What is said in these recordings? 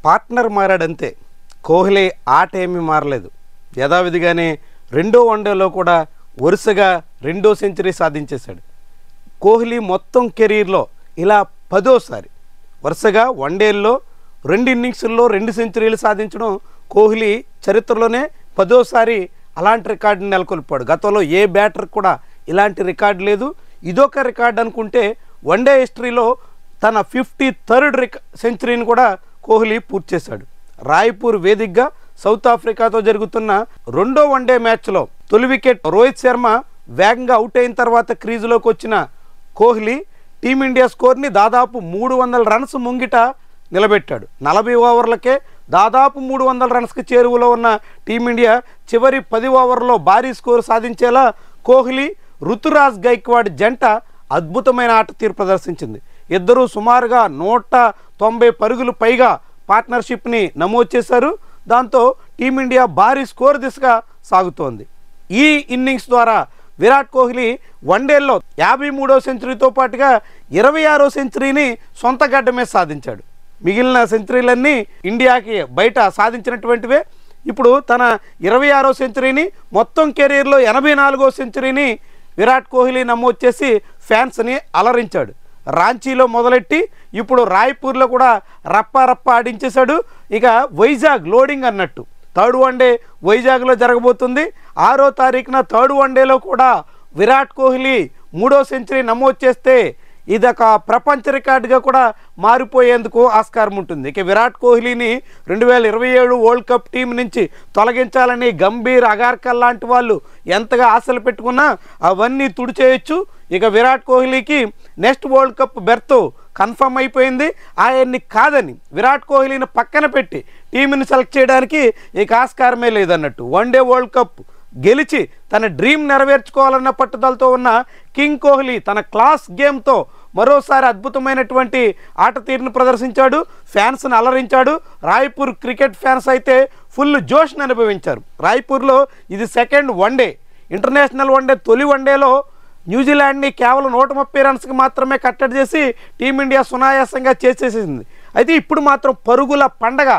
Partner మారాడంతే. Kohli ఆట ఏమీ మారలేదు. యథావిధిగానే రెండో వన్డేలో కూడా వరుసగా 2వ సెంచరీ సాధించేశాడు. కోహ్లీ మొత్తం కెరీర్లో ఇలా 10వసారి వరుసగా వన్డేల్లో 2 ఇన్నింగ్స్ల్లో 2 సెంచరీలు సాధించడం కోహ్లీ చరిత్రలోనే 10వసారి అలాంటి రికార్డుని నెలకొల్పాడు. గతంలో ఏ బ్యాటర్ కూడా ఇలాంటి రికార్డు లేదు. ఇదొక రికార్డు అనుకుంటే వన్డే హిస్టరీలో తన 53rd సెంచరీని కూడా కోహ్లీ పూర్తి చేశాడు. రాయ్పూర్ వేదికగా సౌత్ ఆఫ్రికాతో జరుగుతున్న 2వ వన్డే మ్యాచ్లో తొలి వికెట్ రోహిత్ శర్మ వేగంగా అవుట్ అయిన తర్వాత క్రీజులోకి వచ్చిన కోహ్లీ టీమిండియా స్కోర్ని దాదాపు 300 రన్స్ ముంగిట నిలబెట్టాడు. 40 ఓవర్లకే దాదాపు 300 రన్స్కి చేరువలో ఉన్న టీమిండియా చివరి 10 ఓవర్లో భారీ స్కోరు సాధించేలా కోహ్లీ, రుతురాజ్ గైక్వాడ్ జంట అద్భుతమైన ఆట తీరు ప్రదర్శించింది. ఇద్దరూ సుమారుగా 190 పరుగులు పైగా పార్ట్నర్షిప్ని నమోదు చేశారు. దాంతో టీమిండియా భారీ స్కోర్ దిశగా సాగుతోంది. ఈ ఇన్నింగ్స్ ద్వారా విరాట్ కోహ్లీ వన్డేల్లో 53వ సెంచరీతో పాటుగా 26వ సెంచరీని సొంత గడ్డ మీద సాధించాడు. మిగిలిన సెంచరీలన్నీ ఇండియాకి బయట సాధించినటువంటివే. ఇప్పుడు తన 26వ సెంచరీని, మొత్తం కెరీర్లో 84వ సెంచరీని విరాట్ కోహ్లీ నమోదు చేసి ఫ్యాన్స్ని అలరించాడు. రాంచీలో మొదలెట్టి ఇప్పుడు రాయ్పూర్లో కూడా రప్ప ఆడించేశాడు. ఇక వైజాగ్ లోడింగ్ అన్నట్టు 3rd వన్డే వైజాగ్లో జరగబోతుంది. 6వ తారీఖున 3rd వన్డేలో కూడా విరాట్ కోహ్లీ 3వ సెంచరీ నమోదు చేస్తే ఇదొక ప్రపంచ రికార్డుగా కూడా మారిపోయేందుకు ఆస్కారం ఉంటుంది. ఇక విరాట్ కోహ్లీని 2027 వరల్డ్ కప్ టీం నుంచి తొలగించాలని గంభీర్, అగార్కర్ లాంటి వాళ్ళు ఎంతగా ఆశలు పెట్టుకున్నా అవన్నీ తుడిచేయచ్చు. ఇక విరాట్ కోహ్లీకి next world cup berth confirm అయిపోయింది. ఆయన్ని కాదని విరాట్ కోహ్లీని పక్కన పెట్టి టీంని సెలెక్ట్ చేయడానికి ఇక ఆస్కారమే లేదన్నట్టు. వన్డే వరల్డ్ కప్ గెలిచి తన డ్రీమ్ నెరవేర్చుకోవాలన్న పట్టుదలతో ఉన్న కింగ్ కోహ్లీ తన క్లాస్ గేమ్తో మరోసారి అద్భుతమైనటువంటి ఆట తీరును ప్రదర్శించాడు. ఫ్యాన్స్ని అలరించాడు. రాయ్పూర్ క్రికెట్ ఫ్యాన్స్ అయితే ఫుల్ జోష్ని అనుభవించారు. రాయ్పూర్లో ఇది 2nd వన్డే, ఇంటర్నేషనల్ వన్డే. తొలి వన్డేలో న్యూజిలాండ్ని కేవలం 130 రన్స్కి మాత్రమే కట్టడి చేసి టీమిండియా సునాయాసంగా చేసేసింది. అయితే ఇప్పుడు మాత్రం పరుగుల పండగ,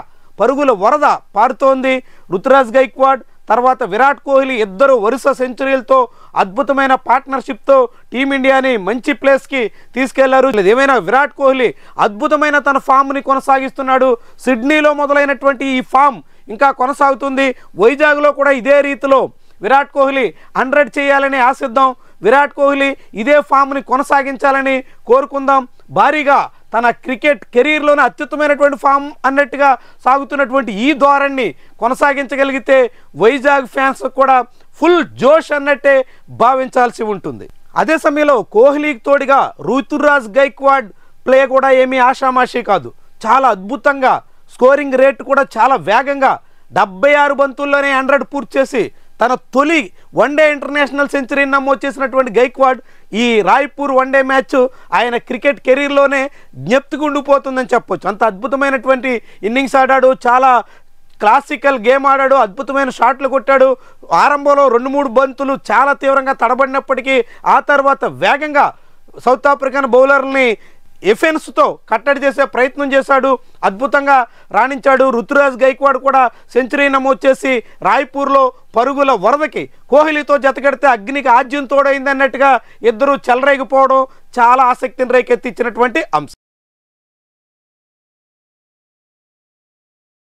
పరుగుల వరద పారుతోంది. రుతురాజ్ గైక్వాడ్ తర్వాత విరాట్ కోహ్లీ ఇద్దరు వరుస సెంచరీలతో అద్భుతమైన పార్ట్నర్షిప్తో టీమిండియాని మంచి ప్లేస్కి తీసుకెళ్లారు. ఏమైనా విరాట్ కోహ్లీ అద్భుతమైన తన ఫామ్ని కొనసాగిస్తున్నాడు. సిడ్నీలో మొదలైనటువంటి ఈ ఫామ్ ఇంకా కొనసాగుతుంది. వైజాగ్లో కూడా ఇదే రీతిలో విరాట్ కోహ్లీ 100 చేయాలని ఆశిద్దాం. విరాట్ కోహ్లీ ఇదే ఫామ్ని కొనసాగించాలని కోరుకుందాం. భారీగా తన క్రికెట్ కెరీర్లోనే అత్యుత్తమైనటువంటి ఫామ్ అన్నట్టుగా సాగుతున్నటువంటి ఈ ధోరణిని కొనసాగించగలిగితే వైజాగ్ ఫ్యాన్స్ కూడా ఫుల్ జోష్ అన్నట్టే భావించాల్సి ఉంటుంది. అదే సమయంలో కోహ్లీకి తోడుగా రుతురాజ్ గైక్వాడ్ ప్లే కూడా ఏమీ ఆషామాషి కాదు. చాలా అద్భుతంగా స్కోరింగ్ రేట్ కూడా చాలా వేగంగా 76 బంతుల్లోనే 100 పూర్తి చేసి తన తొలి వన్డే ఇంటర్నేషనల్ సెంచరీని నమోదు చేసినటువంటి గైక్వాడ్ ఈ రాయ్పూర్ వన్డే మ్యాచ్ ఆయన క్రికెట్ కెరీర్లోనే జ్ఞప్తికి ఉండిపోతుందని చెప్పొచ్చు. అంత అద్భుతమైనటువంటి ఇన్నింగ్స్ ఆడాడు. చాలా క్లాసికల్ గేమ్ ఆడాడు. అద్భుతమైన షాట్లు కొట్టాడు. ఆరంభంలో 2-3 బంతులు చాలా తీవ్రంగా తడబడినప్పటికీ ఆ తర్వాత వేగంగా సౌత్ ఆఫ్రికన్ బౌలర్ని ఎఫెన్స్తో కట్టడి చేసే ప్రయత్నం చేశాడు. అద్భుతంగా రాణించాడు. రుతురాజ్ గైక్వాడ్ కూడా సెంచరీ నమోదు చేసి రాయ్పూర్లో పరుగుల వరదకి కోహ్లీతో జతకడితే అగ్నికి ఆజ్యం తోడైంది అన్నట్టుగా ఇద్దరు చెలరేగిపోవడం చాలా ఆసక్తిని రేకెత్తించినటువంటి అంశం.